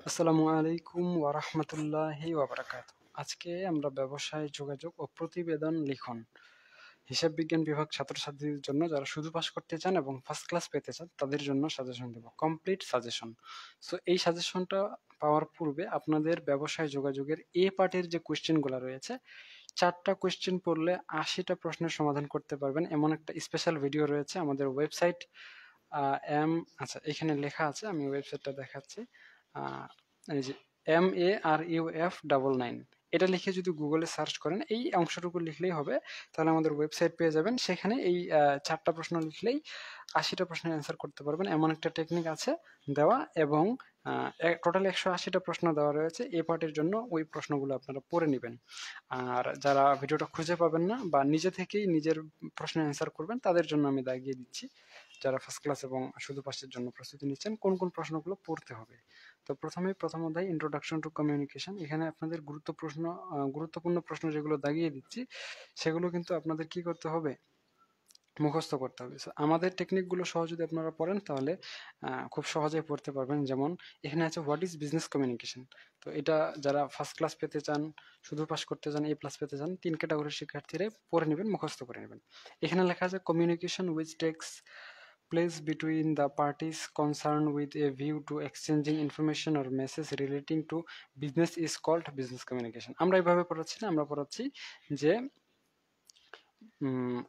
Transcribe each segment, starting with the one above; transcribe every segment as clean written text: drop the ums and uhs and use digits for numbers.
আসসালামু আলাইকুম ওয়া রাহমাতুল্লাহি ওয়া বারাকাতুহু। আজকে আমরা ব্যবসায় যোগাযোগ ও প্রতিবেদন লিখন হিসাব বিজ্ঞান বিভাগ ছাত্রছাত্রীদের জন্য যারা শুধু পাস করতে চান এবং ফার্স্ট ক্লাস পেতে চান তাদের জন্য সাজেশন দেব। Complete suggestion. সো এই সাজেশনটা পাওয়ার পূর্বে আপনাদের ব্যবসায় যোগাযোগের এ পার্টের যে কোয়েশ্চেনগুলো রয়েছে 4টা কোয়েশ্চেন পড়লে 80টা প্রশ্নের সমাধান করতে পারবেন এমন একটা স্পেশাল ভিডিও রয়েছে আমাদের ওয়েবসাইট এম আচ্ছা এখানে লেখা আছে, আমি ওয়েবসাইটটা দেখাচ্ছি। আহ, এই যে MARUF99 এটা লিখে যদি গুগলে সার্চ করেন এই অংশটুকু লিখলেই হবে, তাহলে আমাদের ওয়েবসাইট পেয়ে যাবেন। সেখানে এই 4টা প্রশ্ন লিখলেই 80টা প্রশ্নের অ্যান্সার করতে পারবেন এমন একটা টেকনিক আছে দেওয়া। এবং টোটাল 180টা প্রশ্ন দেওয়া রয়েছে এ পার্টের জন্য, ওই প্রশ্নগুলো আপনারা পড়ে নেবেন। আর যারা ভিডিওটা খুঁজে পাবেন না বা নিজে থেকেই নিজের প্রশ্নের অ্যান্সার করবেন তাদের জন্য আমি দাগিয়ে দিচ্ছি, যারা ফার্স্ট ক্লাস এবং শুধু পাসের জন্য প্রস্তুতি নিচ্ছেন কোন কোন প্রশ্নগুলো পড়তে হবে। তো প্রথম অধ্যায় ইন্ট্রোডাকশন টু কমিউনিকেশন, এখানে আপনাদের গুরুত্বপূর্ণ প্রশ্ন যেগুলো দাগিয়ে দিচ্ছি সেগুলো কিন্তু আপনাদের কি করতে হবে, মুখস্থ করতে হবে। So, আমাদের টেকনিকগুলো সহ যদি আপনারা পড়েন তাহলে খুব সহজেই পড়তে পারবেন। যেমন এখানে আছে হোয়াট ইজ বিজনেস কমিউনিকেশন। তো এটা যারা ফার্স্ট ক্লাস পেতে চান, শুধু পাস করতে চান, A+ পেতে চান, 3 ক্যাটাগরির শিক্ষার্থীরা পড়ে নেবেন, মুখস্থ করে নেবেন। এখানে লেখা আছে communication which takes place between the parties concerned with a view to exchanging information or message relating to business is called business communication। আমরা এইভাবে পড়াচ্ছি না, আমরা পড়াচ্ছি যে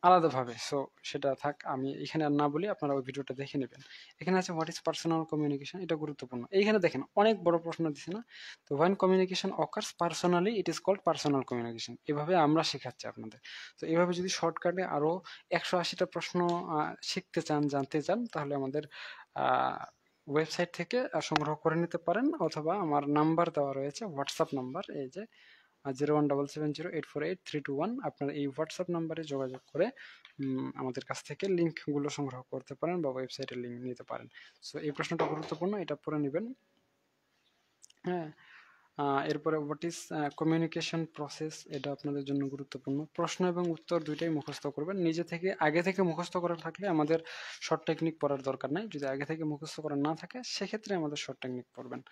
আলাদাভাবে। সো সেটা থাক, আমি এখানে আর না বলি, আপনারা ওই ভিডিওটা দেখে নেবেন। এখানে আছে হোয়াট ইজ পার্সোনাল কমিউনিকেশন, এটা গুরুত্বপূর্ণ। এইখানে দেখেন অনেক বড় প্রশ্ন দিছে না। তো when communication occurs personally it is called personal communication, এভাবে আমরা শেখাচ্ছি আপনাদের। তো এভাবে যদি শর্টকাটে আরো 180টা প্রশ্ন শিখতে চান, জানতে চান, তাহলে আমাদের ওয়েবসাইট থেকে সংগ্রহ করে নিতে পারেন, অথবা আমার নাম্বার দেওয়া রয়েছে, হোয়াটসঅ্যাপ নাম্বার, এই যে 0177084831। আপনারা এই হোয়াটসঅ্যাপ নাম্বারে যোগাযোগ করে আমাদের কাছ থেকে লিঙ্কগুলো সংগ্রহ করতে পারেন বা ওয়েবসাইটের লিঙ্ক নিতে পারেন। সো এই প্রশ্নটা গুরুত্বপূর্ণ, এটা পড়ে নেবেন। হ্যাঁ, এরপরে হোয়াট ইজ কমিউনিকেশন প্রসেস, এটা আপনাদের জন্য গুরুত্বপূর্ণ। প্রশ্ন এবং উত্তর দুইটাই মুখস্থ করবেন। নিজে থেকে আগে থেকে মুখস্থ করা থাকলে আমাদের শর্ট টেকনিক পড়ার দরকার নাই, যদি আগে থেকে মুখস্থ করা না থাকে সেক্ষেত্রে আমাদের শর্ট টেকনিক পড়বেন।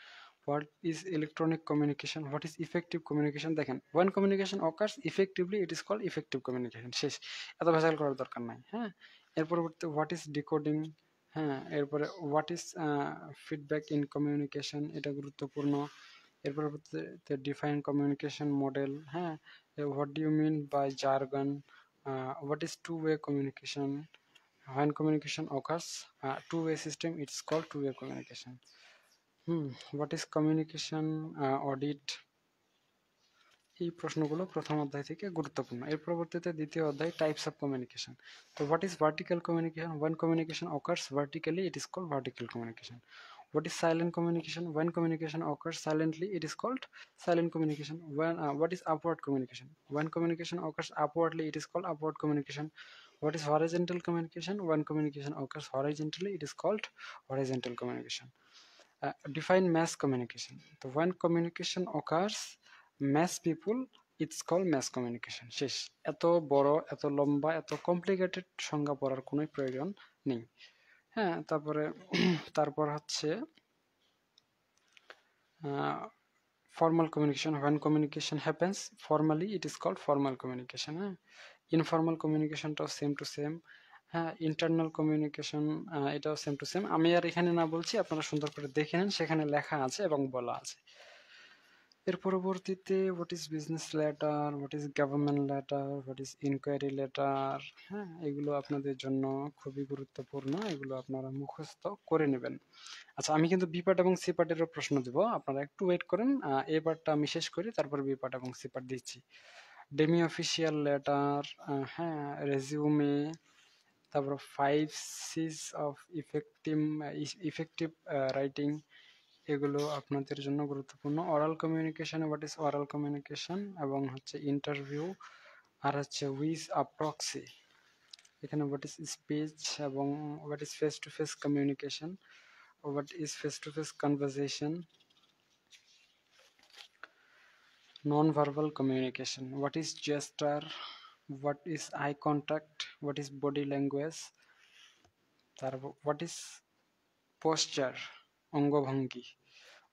What is electronic communication, what is effective communication. দেখেন when communication occurs effectively it is called effective communication, শেষ, এত ভেজাল করার দরকার নাই। হ্যাঁ, এর পরবর্তীতে হোয়াট ইজ ডিকোডিং। হ্যাঁ, এরপরে what is feedback in communication, এটা গুরুত্বপূর্ণ। এর পরবর্তীতে ডিফাইন কমিউনিকেশন মডেল। হ্যাঁ, what do you mean by jargon, what is two way communication, when communication occurs two-way system it's called two-way communication. What is communication audit, এই প্রশ্নগুলো প্রথম অধ্যায় থেকে গুরুত্বপূর্ণ। এর পরবর্তীতে দ্বিতীয় অধ্যায় টাইপস অফ কমিউনিকেশন। তো what is vertical communication, when communication occurs vertically it is called vertical communication. What is silent communication, when communication occurs silently it is called silent communication. What is upward communication, when communication occurs upwardly it is called upward communication. What is horizontal communication, when communication occurs horizontally it is called horizontal communication. Define mass communication. So when communication occurs mass people it's called mass communication, শেষ। এত বড়, এত লম্বা, এত complicated সংজ্ঞা পড়ার কোনো প্রয়োজন নেই। হ্যাঁ, তারপর হচ্ছে formal communication, when communication happens formally it is called formal communication. হ্যাঁ, ইনফর্মাল কমিউনিকেশনটাও সেম টু সেম। হ্যাঁ, ইন্টারনাল কমিউনিকেশন এটাও সেম টু সেম। আমি আর এখানে না বলছি, আপনারা সুন্দর করে দেখে নেন, সেখানে লেখা আছে এবং বলা আছে। এর পরবর্তীতে what is business letter, what is government letter, what is inquiry letter. হ্যাঁ, এগুলো আপনাদের জন্য খুবই গুরুত্বপূর্ণ, এগুলো আপনারা মুখস্থ করে নেবেন। আচ্ছা, আমি কিন্তু বি পার্ট এবং সি পার্টেরও প্রশ্ন দেবো, আপনারা একটু ওয়েট করেন। এ পার্টটা আমি শেষ করি, তারপর বি পার্ট এবং সি পার্ট দিচ্ছি। ডেমি অফিসিয়াল লেটার, হ্যাঁ, রেজিউমে, তারপর 5 C's অফ ইফেক্টিভ রাইটিং, এগুলো আপনাদের জন্য গুরুত্বপূর্ণ। Oral communication, what is oral communication, এবং হচ্ছে ইন্টারভিউ, আর হচ্ছে উইজ আ প্রক্সি। এখানে হোয়াট ইজ স্পিচ এবং what is face to face communication, what is face to face conversation, non verbal communication, what is gesture, what is eye contact, what is body language, তারপর what is posture, অঙ্গভঙ্গি,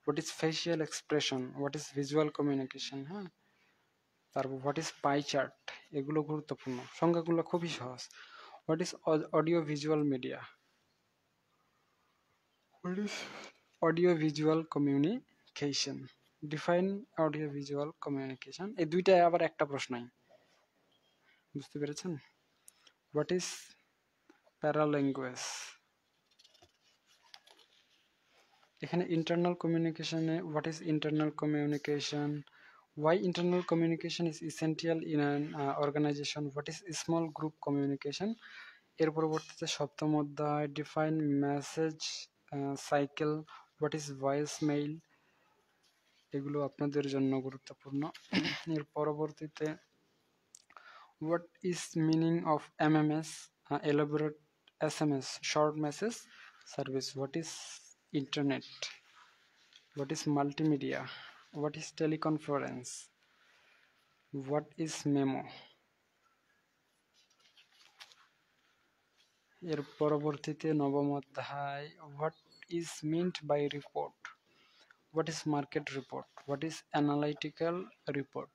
what is facial expression, what is visual communication, হ্যাঁ, তারপর what is pie chart, এগুলো গুরুত্বপূর্ণ, সংজ্ঞাগুলো খুবই সহজ। What is audio visual media, what is audio visual communication, define audio visual communication, এই দুইটাই আবার একটা প্রশ্নই, বুঝতে পেরেছেন? হোয়াট ইজ প্যারাল্যাঙ্গুয়েজ, এখানে ইন্টারনাল কমিউনিকেশনে what is internal communication, why internal communication is essential in an organization, what is small group communication, এর পরবর্তীতে সপ্তম অধ্যায় define message cycle, what is voice mail, এগুলো আপনাদের জন্য গুরুত্বপূর্ণ। এর পরবর্তীতে what is meaning of MMS, elaborate SMS, short message service, what is internet, what is multimedia, what is teleconference, what is memo. এর পরবর্তীতে নবম অধ্যায় what is meant by report, what is market report, what is analytical report,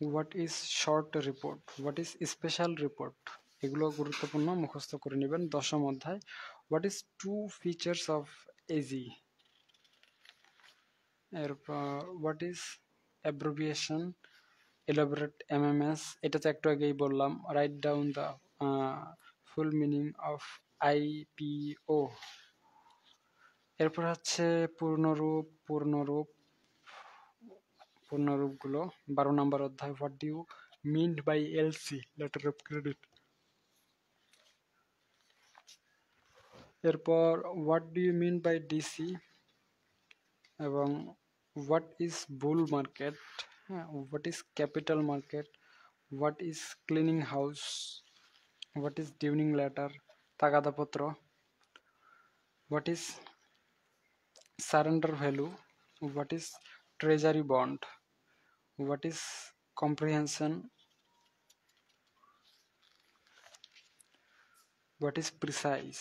what is short report, what is special report, এগুলো গুরুত্বপূর্ণ, মুখস্থ করে নেবেন। দশম অধ্যায় what is two features of AG, এরপর what is abbreviation, elaborate MMS, এটা তো একটু আগেই বললাম, right down the full meaning of IPO. এরপর হচ্ছে পূর্ণরূপগুলো 12 নম্বর অধ্যায় what do you mean by LC, letter of credit. এরপর what do you mean by DC এবং হোয়াট ইজ বুল মার্কেট, হ্যাঁ, what is capital market, what is cleaning house, what is dunning letter, তাগাদাপত্র, what is surrender value, what is treasury bond, what is comprehension, what is precise,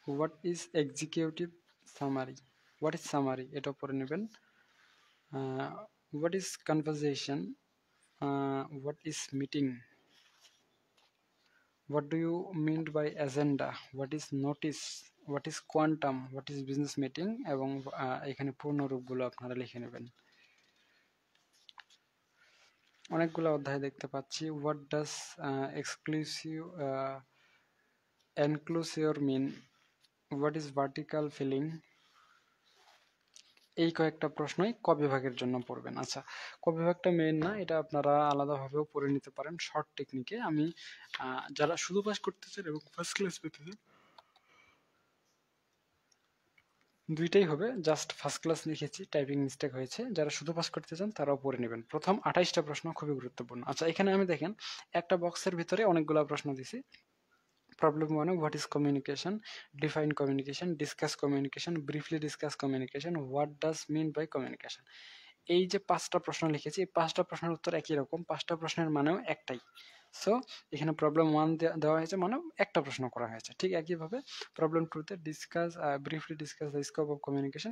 what is executive summary, what is summary, এটা পড়ে নেবেন। What is conversation, what is meeting, what do you mean by agenda, what is notice, what is quantum, what is business meeting, এবং এখানে পূর্ণরূপগুলো আপনারা লিখে নেবেন। অনেকগুলো অধ্যায় দেখতে পাচ্ছি। what does enclosure mean, what is vertical filling, এই কয়েকটা প্রশ্নই ক বিভাগের জন্য পড়বেন। আচ্ছা, ক বিভাগটা মেইন না, এটা আপনারা আলাদাভাবেও পড়ে নিতে পারেন শর্ট টেকনিকে। আমি যারা শুধু পাস করতে চান এবং ফার্স্ট ক্লাস পেতে চান দুইটাই হবে, জাস্ট ফার্স্ট ক্লাস লিখেছি, টাইপিং মিস্টেক হয়েছে। যারা শুধু পাস করতে চান তারাও পড়ে নেবেন। প্রথম 28টা প্রশ্ন খুবই গুরুত্বপূর্ণ। আচ্ছা, এখানে আমি দেখেন একটা বক্সের ভিতরে অনেকগুলো প্রশ্ন দিছি। Problem 1, what is communication, define communication, discuss communication, briefly discuss communication, what does mean by communication. এই যে 5টা প্রশ্ন লিখেছি, এই 5টা প্রশ্নের উত্তর একই রকম, 5টা প্রশ্নের মানেও একটাই। সো এখানে প্রবলেম 1 দেওয়া হয়েছে, মানে একটা প্রশ্ন করা হয়েছে। ঠিক একইভাবে প্রবলেম 2তে briefly discuss the scope of communication,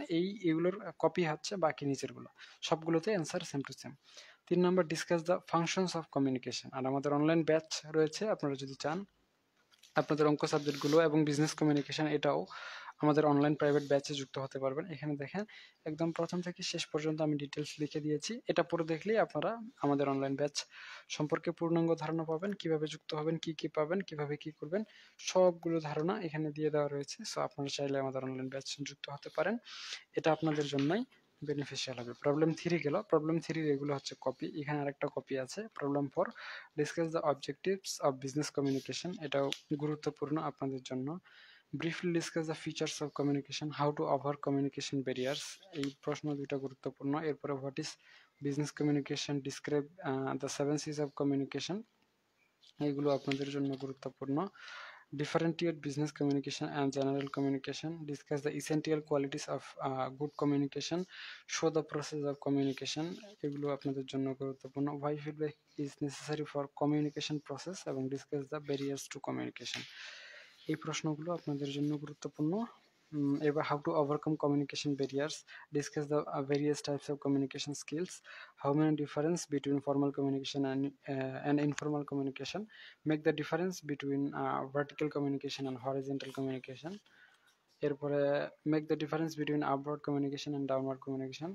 এগুলোর কপি হচ্ছে বাকি নিচেরগুলো, সবগুলোতে অ্যান্সার সেম টু সেম। 3 নম্বর discuss the functions of communication. আর আমাদের অনলাইন ব্যাচ রয়েছে, আপনারা যদি চান আপনাদের অঙ্ক সাবজেক্টগুলো এবং বিজনেস কমিউনিকেশন এটাও আমাদের অনলাইন প্রাইভেট ব্যাচে যুক্ত হতে পারবেন। এখানে দেখেন একদম প্রথম থেকে শেষ পর্যন্ত আমি ডিটেলস লিখে দিয়েছি। এটা পড়ে দেখলেই আপনারা আমাদের অনলাইন ব্যাচ সম্পর্কে পূর্ণাঙ্গ ধারণা পাবেন, কিভাবে যুক্ত হবেন, কি কি পাবেন, কিভাবে কি করবেন, সবগুলো ধারণা এখানে দিয়ে দেওয়া রয়েছে। সো আপনারা চাইলে আমাদের অনলাইন ব্যাচ যুক্ত হতে পারেন, এটা আপনাদের জন্যই বেনিফিশিয়াল হবে। প্রবলেম 3 গেল। প্রবলেম 3 এগুলো হচ্ছে কপি। এখানে আরেকটা কপি আছে, problem 4 discuss the objectives of business communication, এটাও গুরুত্বপূর্ণ আপনাদের জন্য। Briefly discuss the features of communication, how to over communication barriers, এই প্রশ্ন দুটো গুরুত্বপূর্ণ। এরপরে what is business communication, describe the 7 C's of communication, এইগুলো আপনাদের জন্য গুরুত্বপূর্ণ। Differentiate business communication and general communication, discuss the essential qualities of good communication, show the process of communication, এগুলো আপনাদের জন্য গুরুত্বপূর্ণ। why feedback is necessary for communication process এবং discuss the barriers to communication, এই প্রশ্নগুলো আপনাদের জন্য গুরুত্বপূর্ণ। এবার how to overcome communication barriers, discuss the various types of communication skills, how many difference between formal communication and informal communication, make the difference between vertical communication and horizontal communication, এরপরে make the difference between upward communication and downward communication,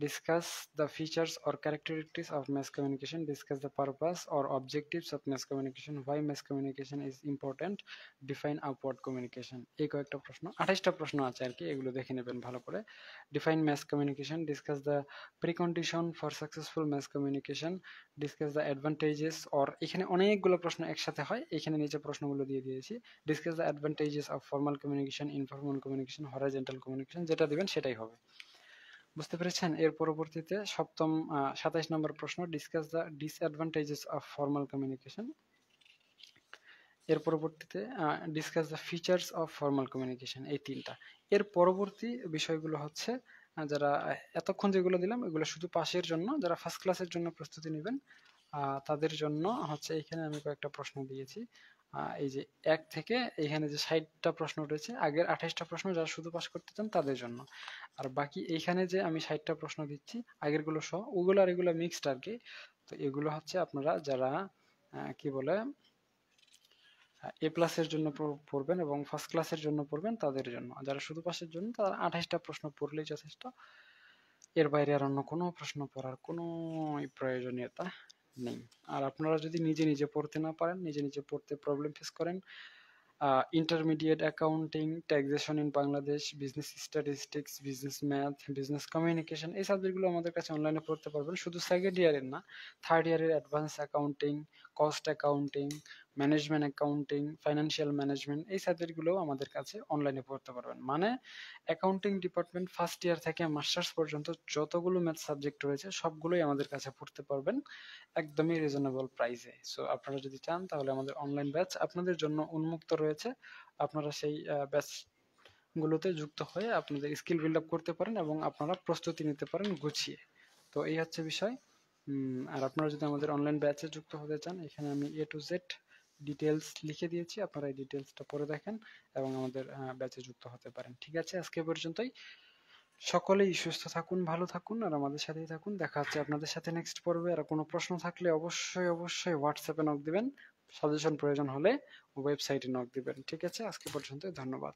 discuss the features or characteristics of mass communication, discuss the purpose or objectives of mass communication, why mass communication is important, define upward communication। এই কয়েকটা প্রশ্ন, 28টা প্রশ্ন আছে আর কি, এগুলো দেখে নেবেন ভালো করে। define mass communication, discuss the precondition for successful mass communication, discuss the advantages, or এখানে অনেকগুলো প্রশ্ন একসাথে হয়, এখানে নিচে প্রশ্নগুলো দিয়ে দিয়েছি। discuss the advantages of formal communication, informal communication, horizontal communication, যেটা দিবেন সেটাই হবে। বুঝতে পেরেছেন? এর পরবর্তীতে সপ্তম 27 নম্বর প্রশ্ন, discuss the disadvantages of formal communication। এর পরবর্তীতে discuss the features of formal communication, এই তিনটা। এর পরবর্তী বিষয়গুলো হচ্ছে যারা এতক্ষণ যেগুলো দিলাম এগুলো শুধু পাশের জন্য, যারা ফার্স্ট ক্লাসের জন্য প্রস্তুতি নেবেন তাদের জন্য হচ্ছে এখানে আমি কয়েকটা প্রশ্ন দিয়েছি। এই যে 1 থেকে এখানে যে 60টা প্রশ্ন রয়েছে, আগের 28টা প্রশ্ন যারা শুধু পাস করতে চান তাদের জন্য। আর বাকি এইখানে যে আমি 60টা প্রশ্ন দিচ্ছি আগেরগুলো সহ, ওগুলো আর এগুলো মিক্সড আর কি। তো এগুলো হচ্ছে আপনারা যারা কি বলে এ প্লাসের জন্য পড়বেন এবং ফার্স্ট ক্লাসের জন্য পড়বেন তাদের জন্য। যারা শুধু পাসের জন্য তারা 28টা প্রশ্ন পড়লেই যথেষ্ট। এর বাইরে আর অন্য কোনো প্রশ্ন পড়ার কোনো প্রয়োজনীয়তা নেই। আর আপনারা যদি নিজে নিজে পড়তে না পারেন, নিজে নিজে পড়তে প্রবলেম ফেস করেন, intermediate accounting, taxation in Bangladesh, business statistics, business math, business communication, এই সাবজেক্টগুলো আমাদের কাছে অনলাইনে পড়তে পারবেন। শুধু সেকেন্ড ইয়ারের না, থার্ড ইয়ারের advance accounting, cost accounting, management accounting, financial management, এই সাবজেক্টগুলোও আমাদের কাছে অনলাইনে পড়তে পারবেন। মানে অ্যাকাউন্টিং ডিপার্টমেন্ট ফার্স্ট ইয়ার থেকে মাস্টার্স পর্যন্ত যতগুলো ম্যাথ সাবজেক্ট রয়েছে সবগুলোই আমাদের কাছে পড়তে পারবেন একদমই রিজনেবল প্রাইসে। সো আপনারা যদি চান তাহলে আমাদের অনলাইন ব্যাচ আপনাদের জন্য উন্মুক্ত রয়েছে। আপনারা সেই ব্যাচ গুলোতে যুক্ত হয়ে আপনাদের স্কিল বিল্ড আপ করতে পারেন এবং আপনারা প্রস্তুতি নিতে পারেন গুছিয়ে। তো এই হচ্ছে বিষয়। আর আপনারা যদি আমাদের অনলাইন ব্যাচে যুক্ত হতে চান, এখানে আমি A to Z ডিটেলস লিখে দিয়েছি, আপনারা এই ডিটেলসটা পড়ে দেখেন এবং আমাদের ব্যাচে যুক্ত হতে পারেন। ঠিক আছে, আজকে পর্যন্তই। সকলেই সুস্থ থাকুন, ভালো থাকুন আর আমাদের সাথেই থাকুন। দেখা হচ্ছে আপনাদের সাথে নেক্সট পর্বে। আর কোনো প্রশ্ন থাকলে অবশ্যই অবশ্যই হোয়াটসঅ্যাপে নক দিবেন, সাজেশন প্রয়োজন হলে ওয়েবসাইটে নক দিবেন। ঠিক আছে, আজকে পর্যন্ত ধন্যবাদ।